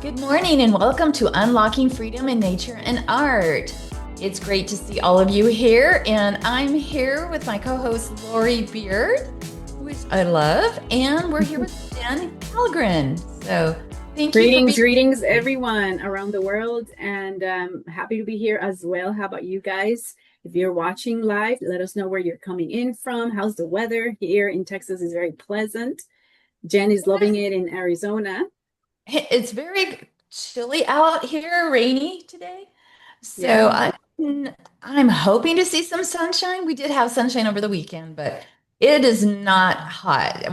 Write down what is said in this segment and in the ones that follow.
Good morning and welcome to Unlocking Freedom in Nature and Art. It's great to see all of you here, and I'm here with my co-host Lori Beard, which I love, and we're here with Jenn Kallgren. So thank you for Greetings, being greetings, here. everyone around the world, and happy to be here as well. How about you guys? If you're watching live, let us know where you're coming in from. How's the weather here in Texas? Is very pleasant. Jen is loving it in Arizona. It's very chilly out here, rainy today. So Yeah, I'm hoping to see some sunshine. We did have sunshine over the weekend, but it is not hot.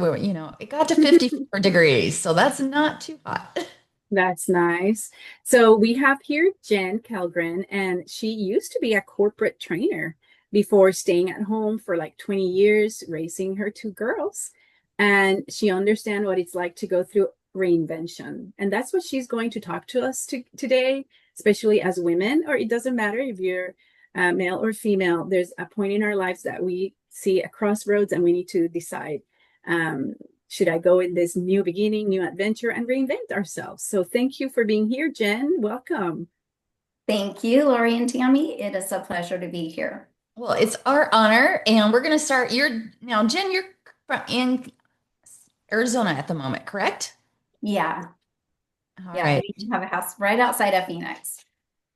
It got to 54 degrees, so that's not too hot. that's nice. So we have here Jenn Kallgren, and she used to be a corporate trainer before staying at home for like 20 years, raising her two girls. And she understands what it's like to go through reinvention. And that's what she's going to talk to us today, especially as women, or it doesn't matter if you're male or female. There's a point in our lives that we see a crossroads and we need to decide. Um, should I go in this new beginning, new adventure, and reinvent ourselves? So thank you for being here, Jen. Welcome. Thank you, Lori and Tammy. It is a pleasure to be here. Well, it's our honor, and we're going to start. Jen, you're in Arizona at the moment, correct? Yeah, All yeah, right, we have a house right outside of Phoenix.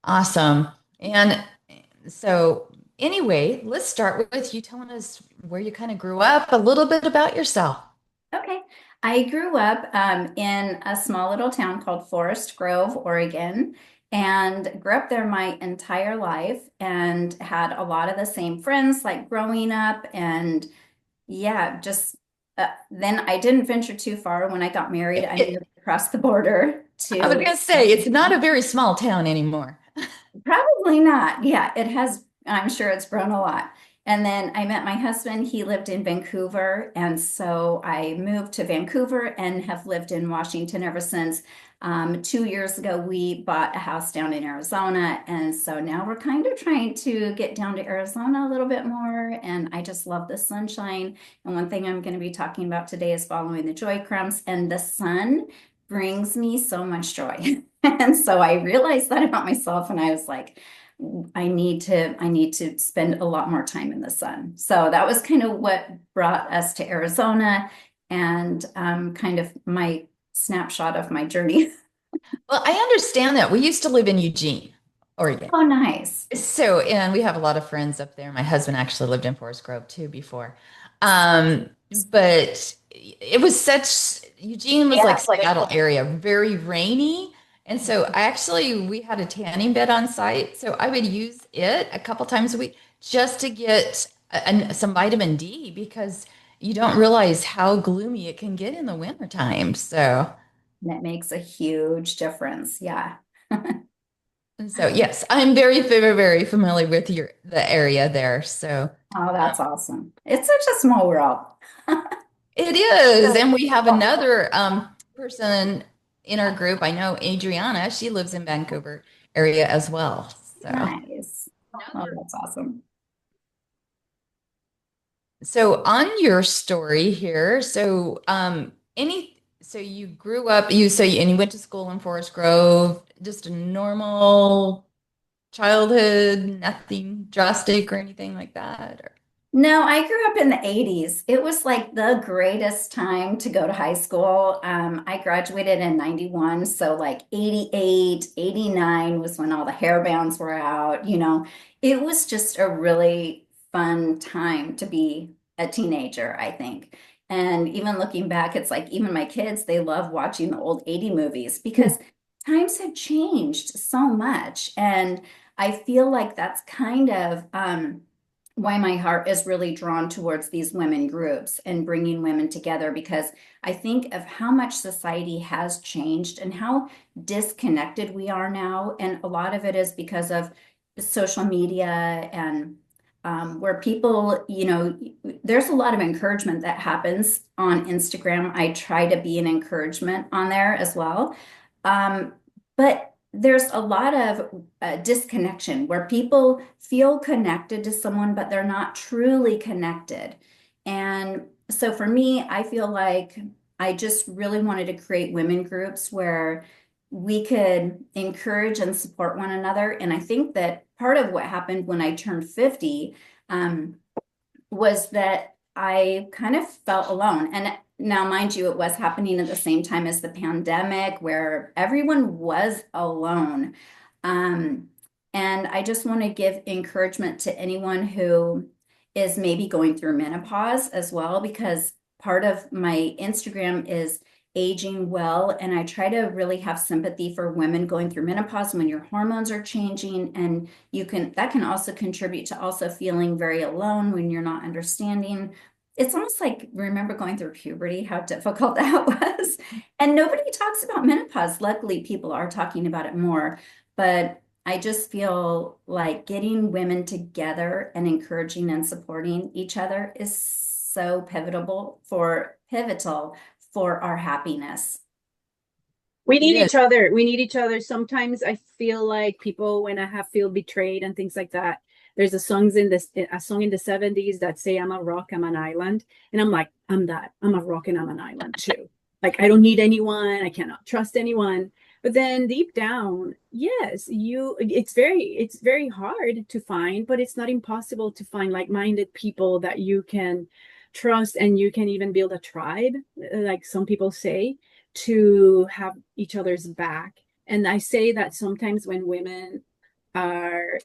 awesome. And so, anyway, let's start with you telling us where you kind of grew up, a little bit about yourself. Okay. I grew up in a small little town called Forest Grove, Oregon, and grew up there my entire life and had a lot of the same friends like growing up. And yeah, just then I didn't venture too far when I got married. I moved across the border I was to going to say, it's not a very small town anymore. Probably not. Yeah, it has, I'm sure it's grown a lot. And then I met my husband. He lived in Vancouver. And so I moved to Vancouver and have lived in Washington ever since. 2 years ago, we bought a house down in Arizona. And so now we're kind of trying to get down to Arizona a little bit more. And I just love the sunshine. And one thing I'm going to be talking about today is following the joy crumbs. And the sun brings me so much joy. And so I realized that about myself and I was like, I need to spend a lot more time in the sun. So that was kind of what brought us to Arizona and kind of my snapshot of my journey. Well, I understand that. We used to live in Eugene, Oregon. Oh, nice. So, and we have a lot of friends up there. My husband actually lived in Forest Grove too before. Um, but it was Eugene was Yeah, like it's like Seattle area, very rainy. And so we had a tanning bed on site. So I would use it a couple times a week just to get some vitamin D because you don't realize how gloomy it can get in the wintertime. So, that makes a huge difference. Yeah. yes, I'm very, very, very familiar with the area there. So Oh, that's awesome. It's such a small world. it is. And we have another person in our group. I know Adriana, she lives in Vancouver area as well. So Nice. Oh, that's awesome. so on your story here, so you grew up, and you went to school in Forest Grove, just a normal childhood, nothing drastic or anything like that. No, I grew up in the 80s. It was like the greatest time to go to high school. I graduated in 91, so like 88, 89 was when all the hair bands were out. It was just a really fun time to be a teenager, I think. And even looking back, it's like even my kids, they love watching the old 80 movies because times have changed so much. And I feel like that's kind of why my heart is really drawn towards these women groups and bringing women together because I think of how much society has changed and how disconnected we are now. And a lot of it is because of social media and where people, there's a lot of encouragement that happens on Instagram. I try to be an encouragement on there as well. But there's a lot of disconnection where people feel connected to someone, but they're not truly connected. And so for me, I feel like I just really wanted to create women groups where we could encourage and support one another. And I think that part of what happened when I turned 50 um, was that I kind of felt alone. And now, mind you, it was happening at the same time as the pandemic where everyone was alone. Um, and I just want to give encouragement to anyone who is maybe going through menopause as well, because part of my Instagram is aging well. And I try to really have sympathy for women going through menopause when your hormones are changing. And that can also contribute to also feeling very alone when you're not understanding. It's almost like, remember going through puberty, how difficult that was. And nobody talks about menopause. Luckily, people are talking about it more. But I just feel like getting women together and encouraging and supporting each other is so pivotal for our happiness. We need Yes. each other. We need each other. Sometimes I feel like people, when I have feel betrayed and things like that, there's a song in the 70s that say, I'm a rock, I'm an island. And I'm like, I'm that. I'm a rock and I'm an island too. Like I don't need anyone. I cannot trust anyone. But then deep down, yes, it's very hard to find, but it's not impossible to find like-minded people that you can trust, and you can even build a tribe, like some people say, to have each other's back. And I say that sometimes when women are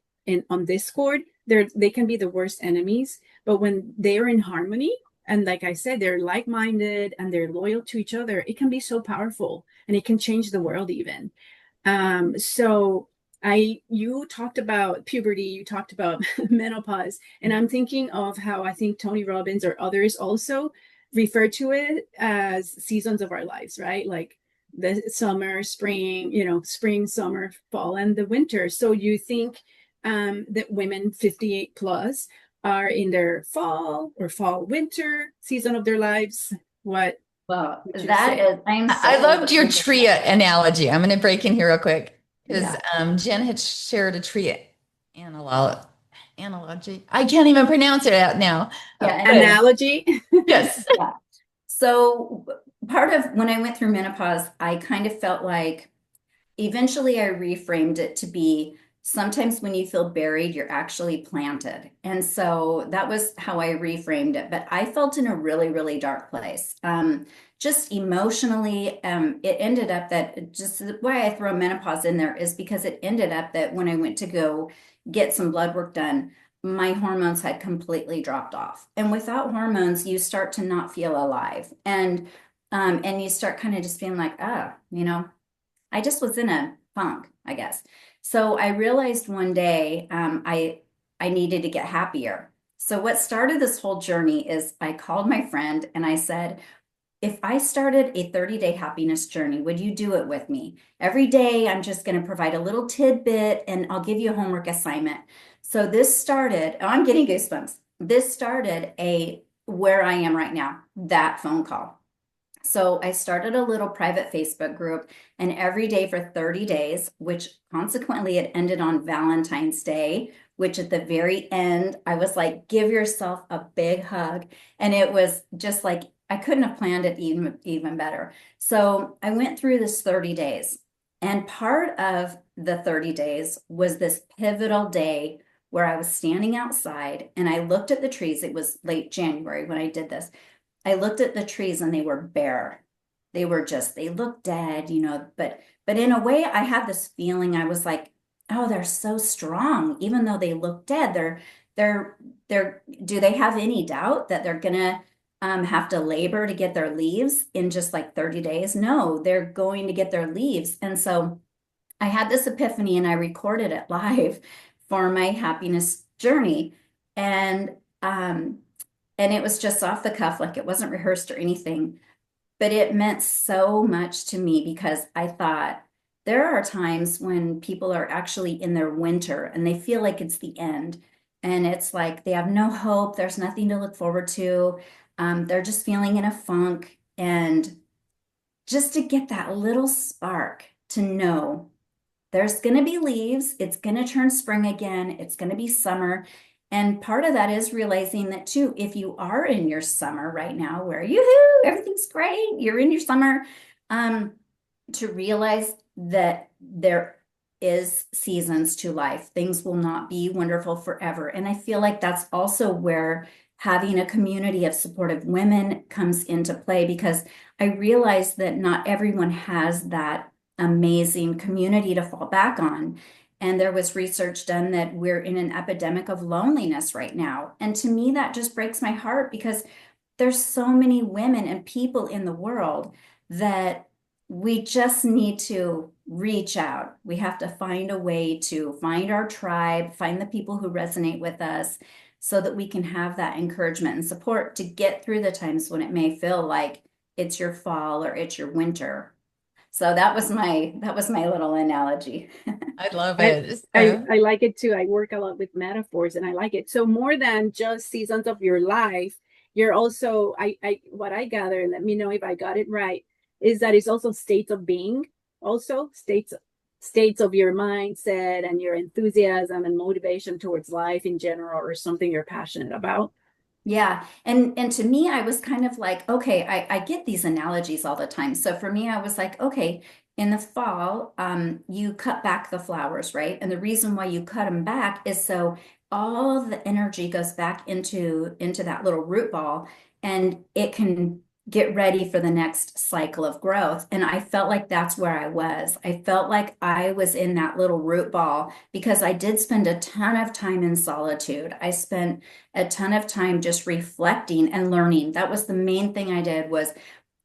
on discord, they can be the worst enemies, but when they're in harmony, and like I said, they're like-minded and they're loyal to each other, it can be so powerful and it can change the world even. So you talked about puberty, you talked about menopause, and I'm thinking of how I think Tony Robbins or others also refer to it as seasons of our lives, right? Like the summer, spring, spring, summer, fall, and the winter. So you think that women 58 plus are in their fall or fall winter season of their lives? What Well, would you that say? is, I am I so loved your overwhelmed with tree that. analogy. I'm going to break in here real quick because Yeah. Jen had shared a tree analogy. I can't even pronounce it out now. Yeah. But Analogy. yes. Yeah. So part of when I went through menopause, I kind of felt like eventually I reframed it to be sometimes when you feel buried, you're actually planted. And so that was how I reframed it. But I felt in a really, really dark place. Just emotionally, it ended up that just why I throw menopause in there is because it ended up that when I went to go get some blood work done, my hormones had completely dropped off. And without hormones, you start to not feel alive. And you start kind of just feeling like, I just was in a funk, I guess. So I realized one day I needed to get happier. So what started this whole journey is I called my friend and I said, if I started a 30-day happiness journey, would you do it with me? Every day I'm just going to provide a little tidbit and I'll give you a homework assignment. So this started, oh, I'm getting goosebumps. This started a where I am right now, that phone call. So I started a little private Facebook group, and every day for 30 days, which consequently it ended on Valentine's Day, which at the very end, I was like, give yourself a big hug. And it was just like, I couldn't have planned it even better. So I went through this 30 days, and part of the 30 days was this pivotal day where I was standing outside and I looked at the trees. It was late January when I did this. I looked at the trees and they were bare. They looked dead, but in a way I had this feeling. I was like, oh, they're so strong. Even though they look dead, do they have any doubt that they're gonna have to labor to get their leaves in just like 30 days? No, they're going to get their leaves. And so I had this epiphany and I recorded it live for my happiness journey. And um, and it was just off the cuff, like it wasn't rehearsed or anything, but it meant so much to me because I thought there are times when people are actually in their winter and they feel like it's the end. And it's like they have no hope, there's nothing to look forward to. They're just feeling in a funk. And just to get that little spark to know there's going to be leaves. It's going to turn spring again. It's going to be summer. And part of that is realizing that too, if you are in your summer right now, where yoo-hoo, everything's great, you're in your summer, um, to realize that there is seasons to life. Things will not be wonderful forever. And I feel like that's also where having a community of supportive women comes into play, because I realize that not everyone has that amazing community to fall back on. And there was research done that we're in an epidemic of loneliness right now. And to me, that just breaks my heart, because there's so many women and people in the world that we just need to reach out. We have to find a way to find our tribe, find the people who resonate with us, so that we can have that encouragement and support to get through the times when it may feel like it's your fall or it's your winter. So that was my little analogy. I love I, it. I So I like it too. I work a lot with metaphors and I like it. So more than just seasons of your life, you're also I what I gather, and let me know if I got it right, is that it's also states of being, also states of your mindset and your enthusiasm and motivation towards life in general, or something you're passionate about. Yeah. And to me, I was kind of like, okay, I get these analogies all the time. So for me, I was like, okay, in the fall, you cut back the flowers, right? And the reason why you cut them back is so all the energy goes back into that little root ball, and it can get ready for the next cycle of growth. And I felt like that's where I was. I felt like I was in that little root ball because I did spend a ton of time in solitude. I spent a ton of time just reflecting and learning. That was the main thing I did. Was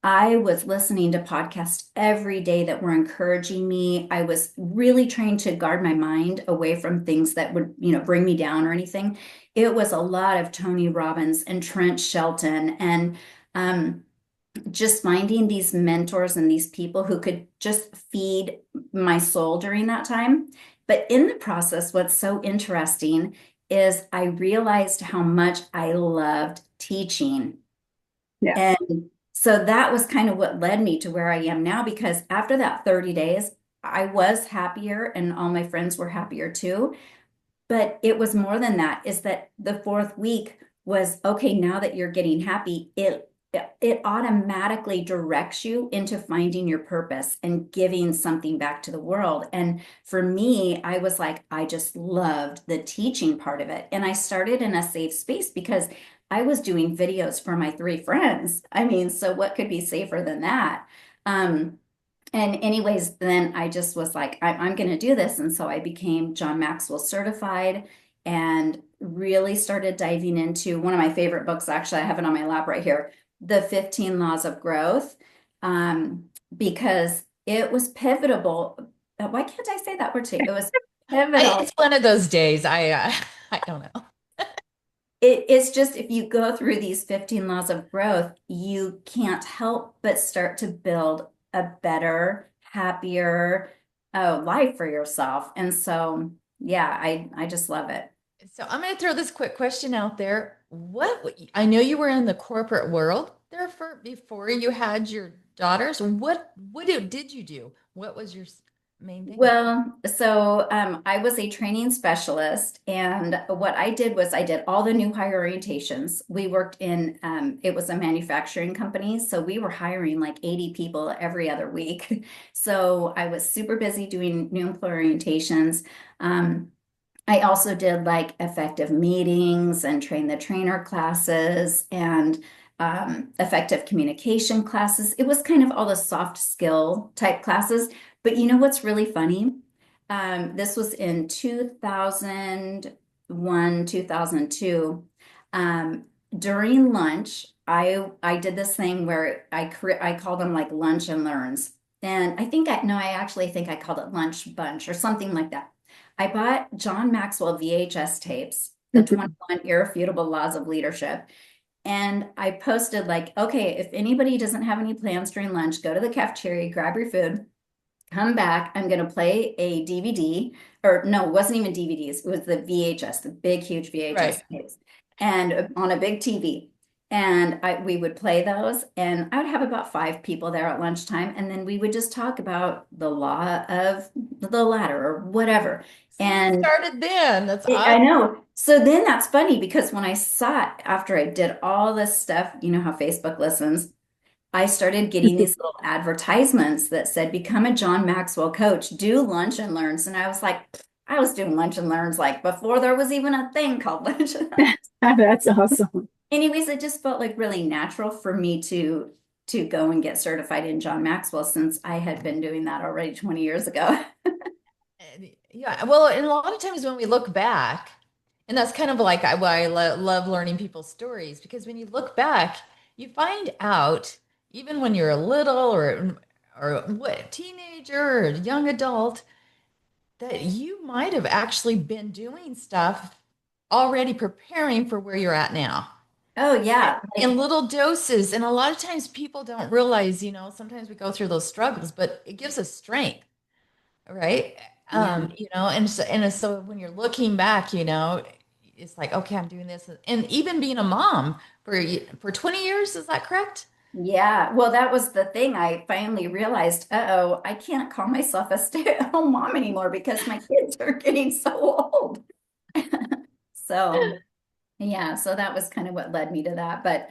I was listening to podcasts every day that were encouraging me. I was really trying to guard my mind away from things that would, bring me down or anything. It was a lot of Tony Robbins and Trent Shelton, and um, just finding these mentors and these people who could just feed my soul during that time. But in the process, what's so interesting is I realized how much I loved teaching. Yeah. And so that was kind of what led me to where I am now, because after that 30 days, I was happier and all my friends were happier too. But it was more than that, is that the fourth week was, okay, now that you're getting happy, it automatically directs you into finding your purpose and giving something back to the world. And for me, I was like, I just loved the teaching part of it. And I started in a safe space because I was doing videos for my three friends. I mean, so what could be safer than that? Um, and anyways, then I just was like, I'm going to do this. And so I became John Maxwell certified and really started diving into one of my favorite books. Actually, I have it on my lap right here, The 15 Laws of Growth, um, because it was pivotal. Why can't I say that word too? It was it's pivotal. one of those days. I don't know. It's just, if you go through these 15 laws of growth, you can't help but start to build a better, happier life for yourself. And so, yeah, I just love it. So I'm going to throw this quick question out there. I know you were in the corporate world there for before you had your daughters. What did you do? What was your main thing? Well, so I was a training specialist, and what I did was I did all the new hire orientations. We worked in, it was a manufacturing company, so we were hiring like 80 people every other week. So I was super busy doing new employee orientations. I also did like effective meetings and train the trainer classes and effective communication classes. It was kind of all the soft skill type classes. But you know what's really funny? This was in 2001, 2002. During lunch, I did this thing where I called them like lunch and learns. And I think I no, I actually think I called it lunch bunch or something like that. I bought John Maxwell VHS tapes, the 21 Irrefutable Laws of Leadership. And I posted like, okay, if anybody doesn't have any plans during lunch, go to the cafeteria, grab your food, come back. I'm going to play a DVD, or no, it wasn't even DVDs. It was the VHS, the big, huge VHS Right. tapes, and on a big TV. And we would play those, and I would have about five people there at lunchtime, and then we would just talk about the law of the ladder or whatever. So you And started then. That's I awesome. know. So then that's funny, because when I saw it after I did all this stuff, you know how Facebook listens, I started getting these little advertisements that said, become a John Maxwell coach, do lunch and learns. And I was like, I was doing lunch and learns like before there was even a thing called lunch and learns. That's awesome. Anyways, it just felt like really natural for me to go and get certified in John Maxwell since I had been doing that already 20 years ago. Yeah, well, and a lot of times when we look back, and that's kind of like why I love learning people's stories, because when you look back, you find out even when you're a little or what teenager or young adult that you might have actually been doing stuff already preparing for where you're at now Oh yeah, in little doses. And a lot of times people don't realize, sometimes we go through those struggles, but it gives us strength, right? yeah. And so when you're looking back, it's like, okay, I'm doing this. And even being a mom for 20 years, is that correct? Yeah, well, that was the thing. I finally realized, uh-oh, I can't call myself a stay-at-home mom anymore because my kids are getting so old. So, yeah, so that was kind of what led me to that. But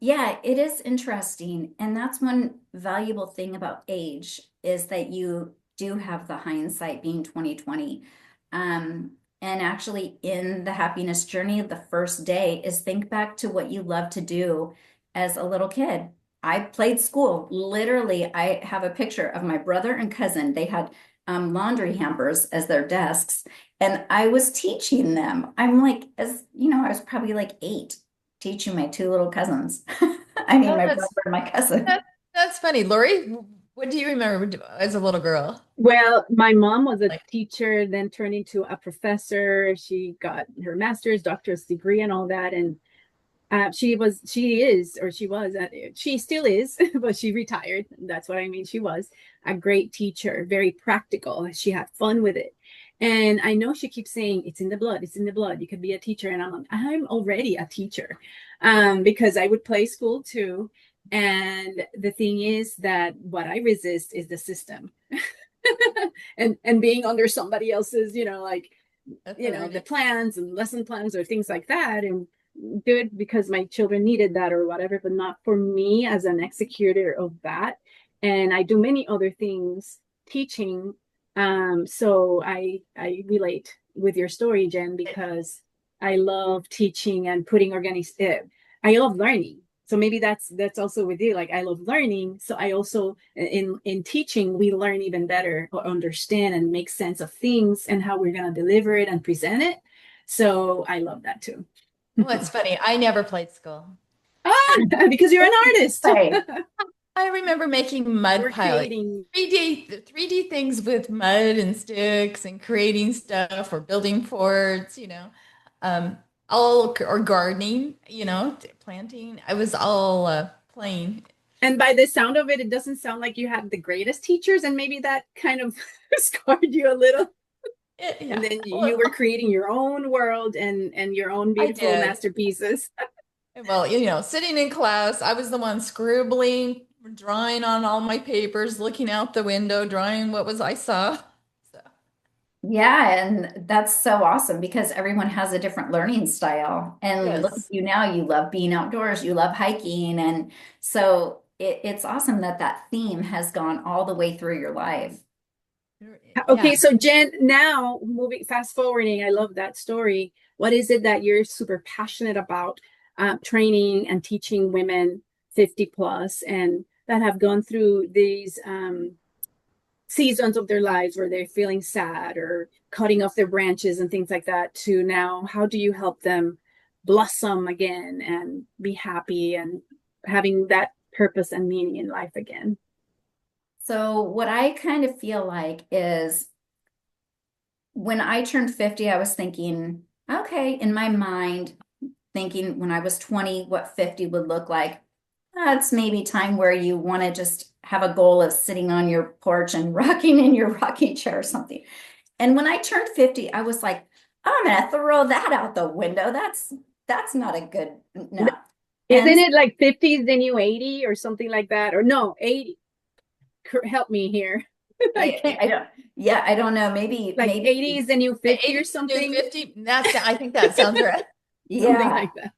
yeah, it is interesting. And that's one valuable thing about age is that you do have the hindsight being 2020. And actually in the happiness journey, the first day is think back to what you love to do as a little kid. I played school. Literally, I have a picture of my brother and cousin. They had laundry hampers as their desks, and I was teaching them. I'm like, as you know, I was probably like 8 teaching my 2 little cousins. I mean, Oh, my brother that's and my cousin. that's funny. Lori, what do you remember as a little girl? Well, my mom was a Like, teacher, then turned into a professor. She got her master's, doctorate degree, and all that. And she still is, but she retired. That's what I mean. She was a great teacher, very practical. She had fun with it. And I know she keeps saying it's in the blood, it's in the blood. You could be a teacher. And I'm like, I'm already a teacher, because I would play school too. And the thing is that what I resist is the system and being under somebody else's, the authority. plans and lesson plans or things like that. And good because my children needed that or whatever, but not for me as an executor of that. And I do many other things teaching. So I relate with your story, Jen, because I love teaching and putting I love learning. So maybe that's also with you. Like I love learning. So I also in teaching, we learn even better or understand and make sense of things and how we're gonna deliver it and present it. So I love that too. Well, it's funny. I never played school. Ah, because you're an artist. Right. I remember making mud We're piling, creating. 3D things with mud and sticks and creating stuff or building forts, um, all or gardening, planting. I was all playing. And by the sound of it, it doesn't sound like you had the greatest teachers, and maybe that kind of scarred you a little. And Yeah, then you well, were creating your own world and your own I beautiful did. masterpieces. Well, sitting in class, I was the one scribbling, drawing on all my papers, looking out the window, drawing what was I saw. So, Yeah, and that's so awesome because everyone has a different learning style. And look at yes. you now, you love being outdoors, you love hiking. And so it's awesome that that theme has gone all the way through your life. Yeah. Okay, so Jen, now moving fast forwarding, I love that story. What is it that you're super passionate about training and teaching women 50 plus and that have gone through these seasons of their lives where they're feeling sad or cutting off their branches and things like that to now how do you help them blossom again and be happy and having that purpose and meaning in life again? So what I kind of feel like is when I turned 50, I was thinking, okay, in my mind, thinking when I was 20, what 50 would look like. That's maybe time where you want to just have a goal of sitting on your porch and rocking in your rocking chair or something. And when I turned 50, I was like, oh, I'm gonna throw that out the window. That's not a good no. Isn't And it like 50 is the new 80 or something like that? Or no, 80. Help me here. I can't. I don't, yeah, I don't know. Maybe, Like maybe, 80 is the new 50 or 80 to something. 50. I think that sounds right. Something yeah. like that.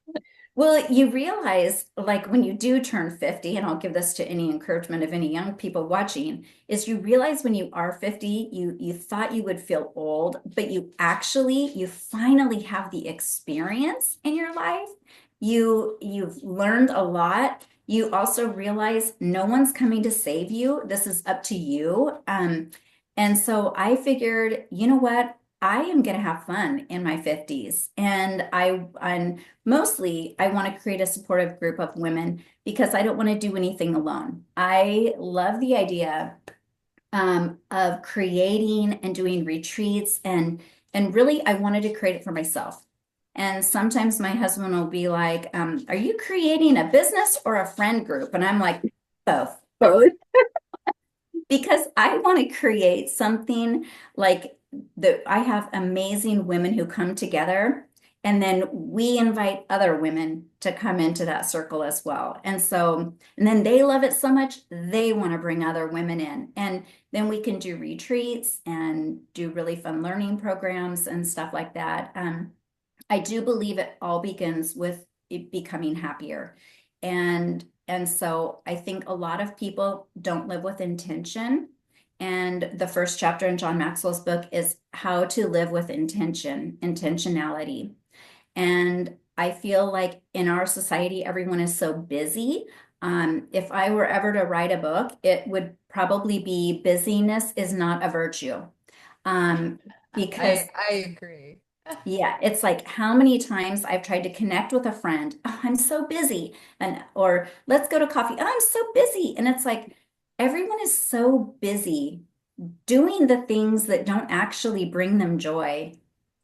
Well, you realize, like when you do turn 50, and I'll give this to any encouragement of any young people watching, is you realize when you are 50, you thought you would feel old, but you finally have the experience in your life. You've learned a lot. You also realize no one's coming to save you. This is up to you. And so I figured, you know what? I am going to have fun in my 50s. And mostly, I want to create a supportive group of women because I don't want to do anything alone. I love the idea of creating and doing retreats, and really, I wanted to create it for myself. And sometimes my husband will be like, "Are you creating a business or a friend group?" And I'm like, "Both." Both. Because I want to create something like that. I have amazing women who come together, and then we invite other women to come into that circle as well. And then they love it so much, they want to bring other women in. And then we can do retreats and do really fun learning programs and stuff like that. I do believe it all begins with it becoming happier. And so I think a lot of people don't live with intention. And the first chapter in John Maxwell's book is how to live with intention, intentionality. And I feel like in our society, everyone is so busy. If I were ever to write a book, it would probably be busyness is not a virtue. Um, because I agree. yeah, it's like how many times I've tried to connect with a friend. Oh, I'm so busy. And or let's go to coffee. Oh, I'm so busy. And it's like everyone is so busy doing the things that don't actually bring them joy.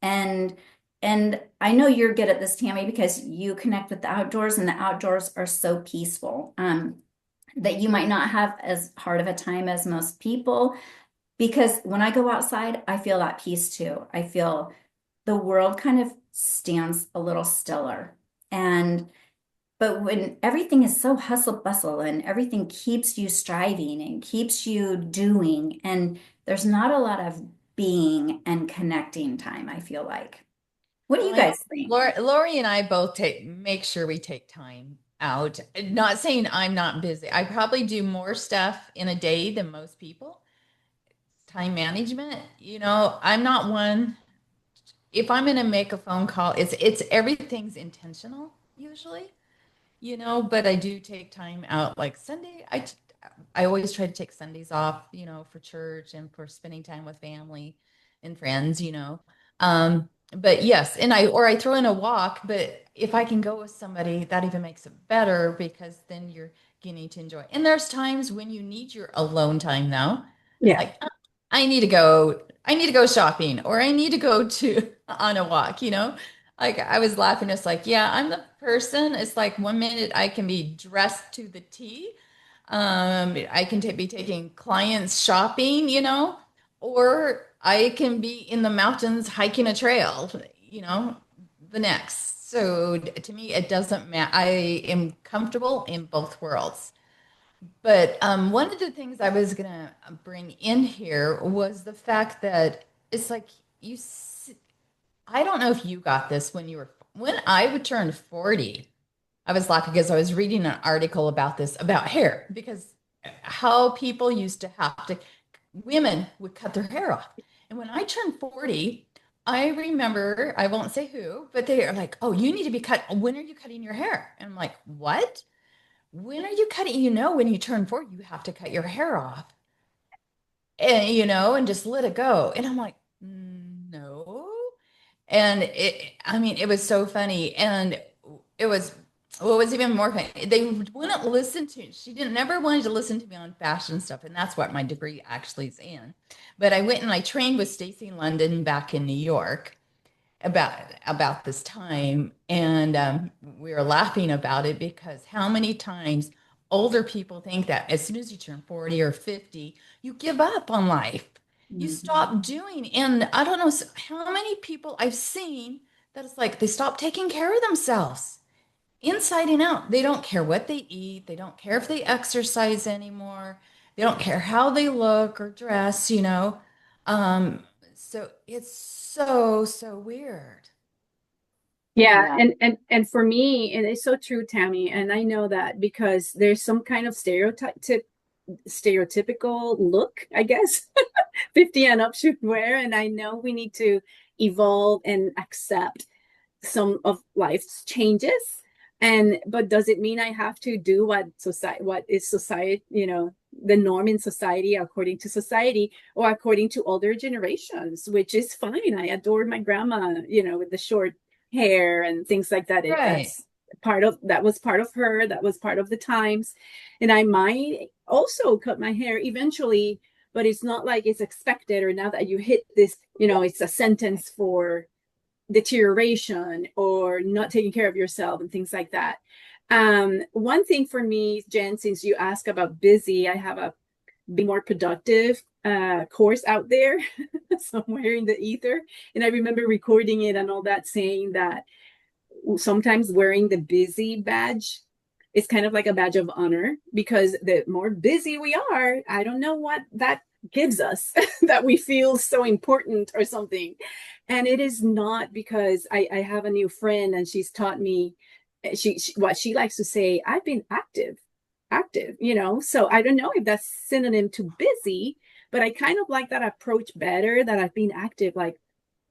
And and I know you're good at this, Tammy, because you connect with the outdoors and the outdoors are so peaceful. That you might not have as hard of a time as most people because when I go outside, I feel that peace too. I feel the world kind of stands a little stiller. And but when everything is so hustle bustle and everything keeps you striving and keeps you doing, and there's not a lot of being and connecting time, I feel like. What do Well, you I know guys think? Lori and I both make sure we take time out. Not saying I'm not busy. I probably do more stuff in a day than most people. Time management, I'm not one. If I'm going to make a phone call, it's everything's intentional usually, but I do take time out like Sunday. I always try to take Sundays off, for church and for spending time with family and friends. But yes, I throw in a walk, but if I can go with somebody, that even makes it better because then you're getting to enjoy. And there's times when you need your alone time now. It's Yeah. like, I need to go shopping or I need to go to on a walk. Like I was laughing, it's like, yeah, I'm the person. It's like 1 minute I can be dressed to the T. I can be taking clients shopping, or I can be in the mountains hiking a trail, the next. So to me, it doesn't matter. I am comfortable in both worlds. But one of the things I was gonna bring in here was the fact that it's like I don't know if you got this when I would turn 40. I was laughing because I was reading an article about this, about hair, because how people used to have to, women would cut their hair off. And when I turned 40, I remember, I won't say who, but they are like, oh, you need to be cut. When are you cutting your hair? And I'm like, what? When are you cutting? When you turn 40, you have to cut your hair off and just let it go. And I'm like, no. And I mean, it was so funny. And it was, what was even more funny, they wouldn't listen to, she didn't never wanted to listen to me on fashion stuff. And that's what my degree actually is in. But I went and I trained with Stacey London back in New York about this time, and we were laughing about it because how many times older people think that as soon as you turn 40 or 50 you give up on life, you Mhm. stop doing. And I don't know how many people I've seen that it's like they stop taking care of themselves inside and out. They don't care what they eat, they don't care if they exercise anymore, they don't care how they look or dress. um so it's so weird. Yeah, Yeah. and for me, and it's so true, Tammy, and I know that because there's some kind of stereotypical look, I guess, 50 and up should wear, and I know we need to evolve and accept some of life's changes. And but does it mean I have to do what is society, the norm in society according to society or according to older generations, which is fine. I adore my grandma, with the short hair and things like that. Right. That was part of her, that was part of the times. And I might also cut my hair eventually, but it's not like it's expected or now that you hit this, it's a sentence for deterioration or not taking care of yourself and things like that. One thing for me, Jen, since you ask about busy, I have a Be More Productive course out there somewhere in the ether. And I remember recording it and all that, saying that sometimes wearing the busy badge is kind of like a badge of honor because the more busy we are, I don't know what that gives us that we feel so important or something. And it is not because I have a new friend and she's taught me she what she likes to say, I've been active, so I don't know if that's synonym to busy, but I kind of like that approach better, that I've been active. Like,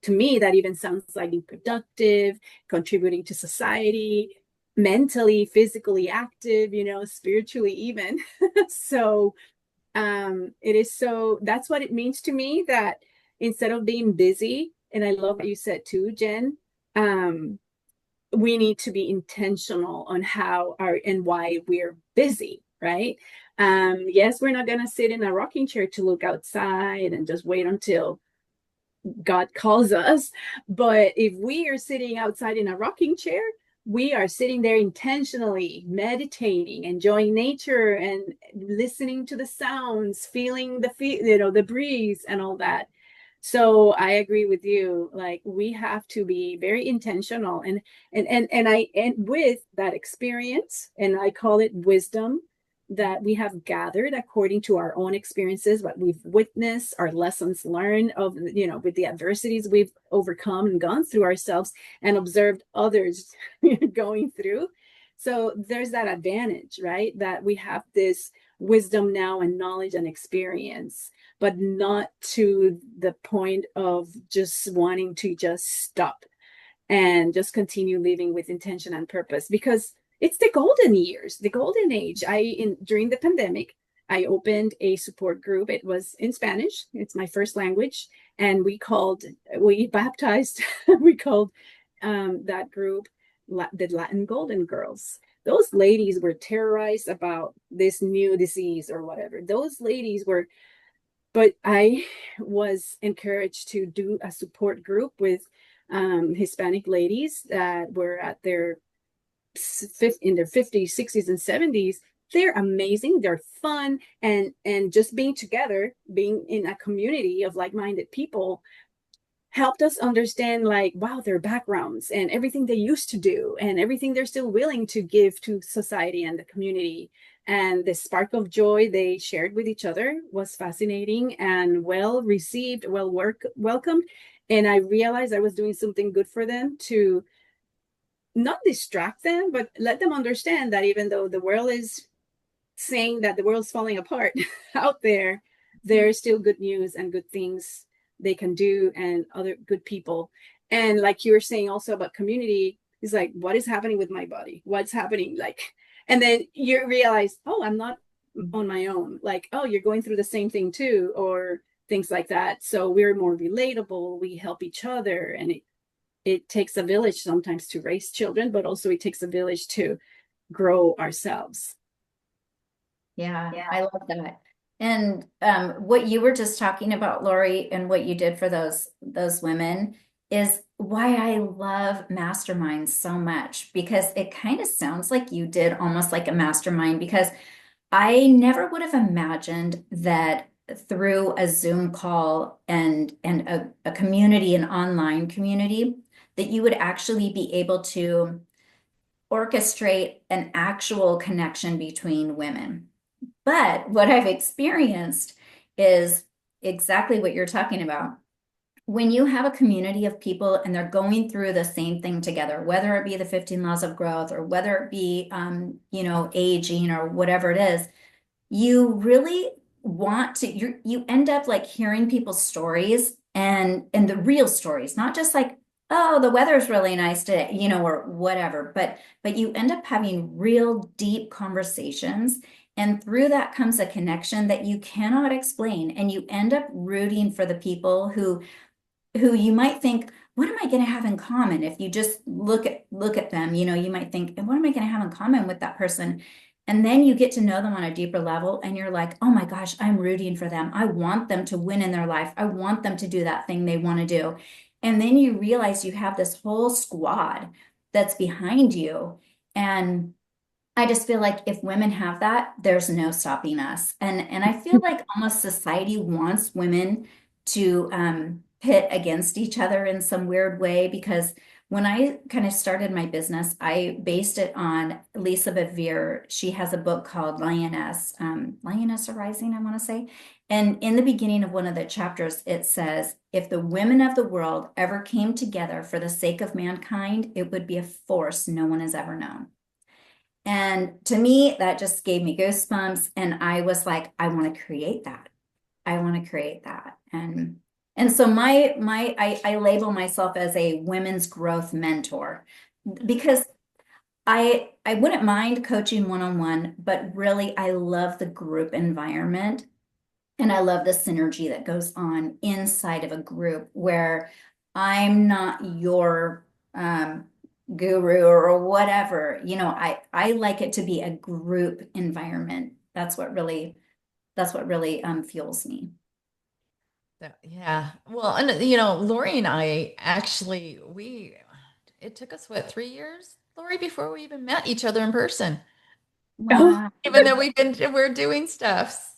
to me, that even sounds like being productive, contributing to society, mentally, physically active, spiritually even. So it is, so that's what it means to me, that instead of being busy, and I love what you said too, Jen, um, we need to be intentional on how our and why we're busy, right? Yes, we're not going to sit in a rocking chair to look outside and just wait until God calls us. But if we are sitting outside in a rocking chair, we are sitting there intentionally meditating, enjoying nature and listening to the sounds, feeling the breeze and all that. So I agree with you. Like, we have to be very intentional, and with that experience, and I call it wisdom, that we have gathered according to our own experiences, what we've witnessed, our lessons learned of, with the adversities we've overcome and gone through ourselves and observed others going through. So there's that advantage, right? That we have this wisdom now and knowledge and experience, but not to the point of just wanting to just stop and just continue living with intention and purpose, because it's the golden years, the golden age. During the pandemic, I opened a support group. It was in Spanish. It's my first language. And we baptized, we called that group the Latin Golden Girls. Those ladies were terrorized about this new disease or whatever. Those ladies were, but I was encouraged to do a support group with Hispanic ladies that were in their 50s, 60s, and 70s. They're amazing. They're fun, and just being together, being in a community of like-minded people, helped us understand, like, wow, their backgrounds and everything they used to do and everything they're still willing to give to society and the community. And the spark of joy they shared with each other was fascinating and well received, welcomed. And I realized I was doing something good for them, to not distract them, but let them understand that even though the world is saying that the world's falling apart out there, there's still good news and good things they can do and other good people. And like you were saying also about community, is like, what is happening with my body? What's happening? Like, and then you realize, oh, I'm not on my own. Like, oh, you're going through the same thing too, or things like that. So we're more relatable. We help each other. And it takes a village sometimes to raise children, but also it takes a village to grow ourselves. Yeah, Yeah. I love that. And what you were just talking about, Lori, and what you did for those women is why I love masterminds so much, because it kind of sounds like you did almost like a mastermind, because I never would have imagined that through a Zoom call and a community, an online community, that you would actually be able to orchestrate an actual connection between women. But what I've experienced is exactly what you're talking about. when you have a community of people and they're going through the same thing together, whether it be the 15 laws of growth or whether it be, aging or whatever it is, you really want to, you end up like hearing people's stories and the real stories, not just like, oh, the weather's really nice today, or whatever, but you end up having real deep conversations. And through that comes a connection that you cannot explain. And you end up rooting for the people who you might think, what am I going to have in common? If you just look at them, you might think, what am I going to have in common with that person? And then you get to know them on a deeper level, and you're like, oh my gosh, I'm rooting for them. I want them to win in their life. I want them to do that thing they want to do. And then you realize you have this whole squad that's behind you. And I just feel like if women have that, there's no stopping us. And I feel like almost society wants women to pit against each other in some weird way because when I kind of started my business, I based it on Lisa Bevere. She has a book called Lioness Arising, I want to say. And in the beginning of one of the chapters, it says, if the women of the world ever came together for the sake of mankind, it would be a force no one has ever known. And to me, that just gave me goosebumps. And I was like, I want to create that. I want to create that. And so I label myself as a women's growth mentor because I wouldn't mind coaching one-on-one, but really I love the group environment and I love the synergy that goes on inside of a group where I'm not your guru or whatever. I like it to be a group environment. That's what really fuels me. Yeah. Well, and Lori and I actually, it took us what, 3 years, Lori, before we even met each other in person, Oh, Wow, even though we're doing stuff.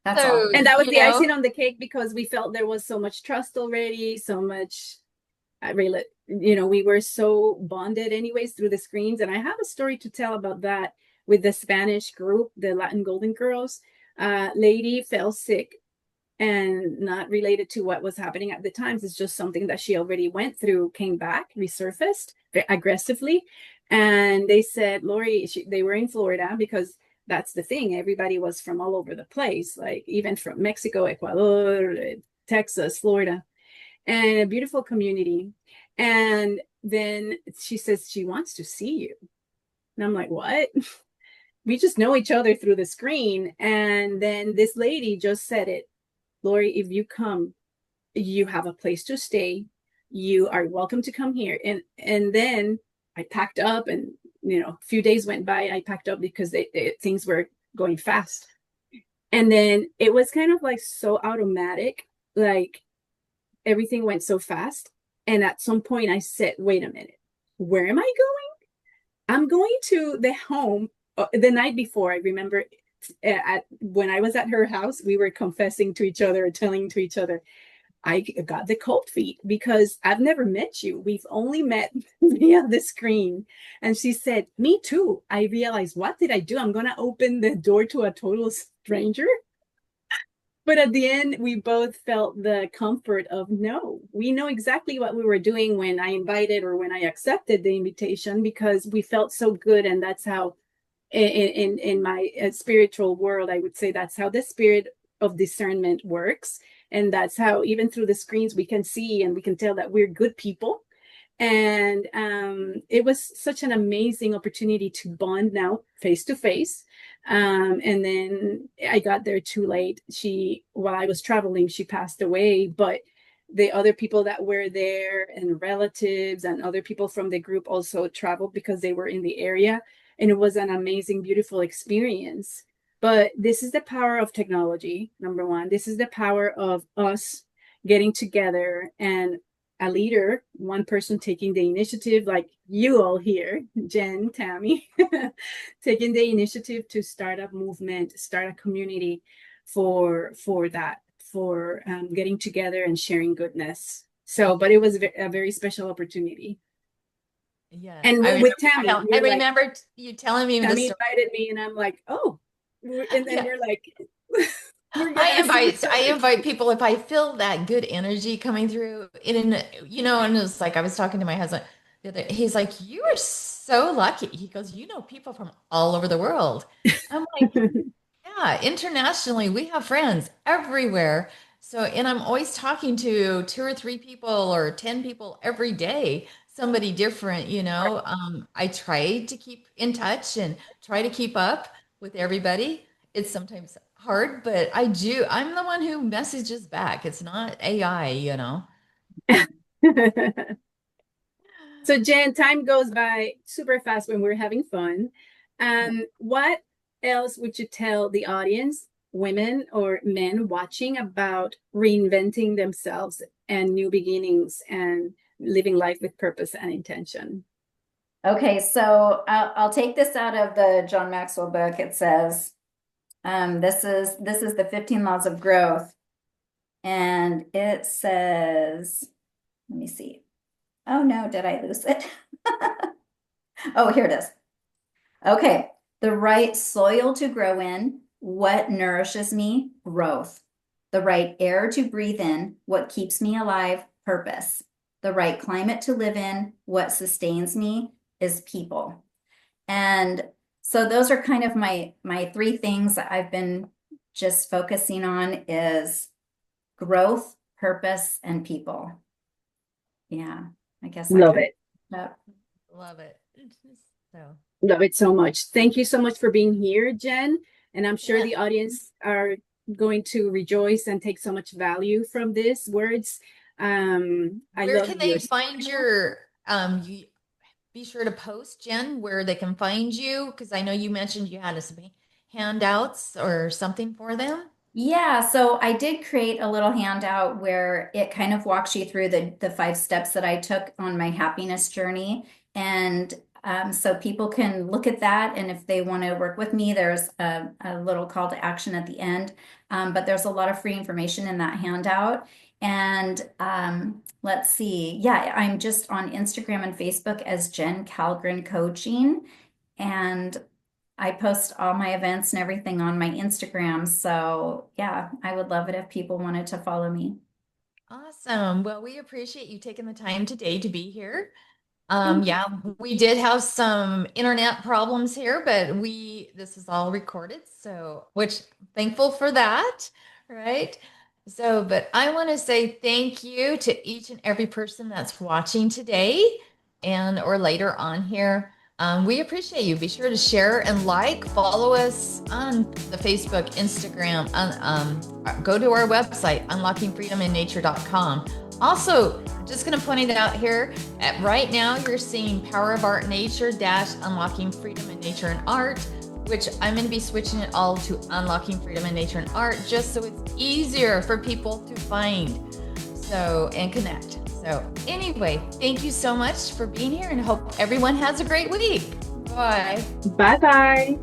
that's So, awesome. and that was the icing on the cake because we felt there was so much trust already, so much. I really, we were so bonded anyways through the screens. And I have a story to tell about that with the Spanish group, the Latin Golden Girls. Lady fell sick and not related to what was happening at the times. It's just something that she already went through, came back, resurfaced aggressively. And they said, Lori, they were in Florida because that's the thing. Everybody was from all over the place, like even from Mexico, Ecuador, Texas, Florida, and a beautiful community. And then she says she wants to see you. And I'm like, what? We just know each other through the screen. And then this lady just said it, Lori, if you come, you have a place to stay. You are welcome to come here. And then I packed up, and a few days went by. I packed up because things were going fast. And then it was kind of like so automatic, like everything went so fast. And at some point I said, wait a minute, where am I going? I'm going to the home. The night before, I remember when I was at her house, we were confessing to each other, telling to each other, I got the cold feet because I've never met you. We've only met via the screen. And she said, me too. I realized, what did I do? I'm going to open the door to a total stranger. But at the end, we both felt the comfort of, no, we know exactly what we were doing when I invited or when I accepted the invitation because we felt so good. And that's how, in my spiritual world, I would say that's how the spirit of discernment works. And that's how, even through the screens, we can see and we can tell that we're good people. And it was such an amazing opportunity to bond now face to face. And then I got there too late. While I was traveling, she passed away, but the other people that were there and relatives and other people from the group also traveled because they were in the area. And it was an amazing, beautiful experience. But this is the power of technology, number one. This is the power of us getting together and a leader, one person taking the initiative, like you all here, Jenn, Tammy, taking the initiative to start a movement, start a community for that, for getting together and sharing goodness. So, but it was a very special opportunity. Yes, And with Tammy, I we're like, remember you telling me the Tammy story. invited me, and I'm like, oh, and then Yeah. we're like, We're gonna I invite people if I feel that good energy coming through. And it's like I was talking to my husband he's like, "You are so lucky." He goes, "You know people from all over the world." I'm like, yeah, internationally, we have friends everywhere. So, and I'm always talking to two or three people or 10 people every day, somebody different, you know. I try to keep in touch and try to keep up with everybody. It's sometimes hard, but I do. I'm the one who messages back. It's not AI, you know. So, Jen, time goes by super fast when we're having fun. What else would you tell the audience, women or men watching, about reinventing themselves and new beginnings and living life with purpose and intention? Okay, so I'll take this out of the John Maxwell book. It says, this is the 15 laws of growth. And it says, let me see. Oh no, did I lose it? Oh, here it is. Okay. The right soil to grow in, what nourishes me, growth. The right air to breathe in, what keeps me alive, purpose. The right climate to live in, what sustains me, is people. And so those are kind of my three things that I've been just focusing on is growth, purpose, and people. Yeah, I guess I Love kind it. of Love it. So, Love it so much. Thank you so much for being here, Jen. And I'm sure yeah. the audience are going to rejoice and take so much value from these words. I Where love can your they find your you be sure to post, Jen, where they can find you? Because I know you mentioned you had some handouts or something for them. Yeah, so I did create a little handout where it kind of walks you through the 5 steps that I took on my happiness journey. And so people can look at that. And if they want to work with me, there's a little call to action at the end. But there's a lot of free information in that handout. And let's see. Yeah, I'm just on Instagram and Facebook as Jenn Kallgren Coaching. And I post all my events and everything on my Instagram. So, yeah, I would love it if people wanted to follow me. Awesome. Well, we appreciate you taking the time today to be here. Thank you. Yeah, we did have some internet problems here, but this is all recorded, so which thankful for that, right? So, but I want to say thank you to each and every person that's watching today and or later on here. We appreciate you. Be sure to share and follow us on the Facebook, Instagram, go to our website, unlockingfreedominnature.com. Also, just going to point it out here. Right now, you're seeing Power of Art Nature dash Unlocking Freedom in Nature and Art, which I'm going to be switching it all to Unlocking Freedom in Nature and Art, just so it's easier for people to find and connect. So anyway, thank you so much for being here and hope everyone has a great week. Bye. Bye bye.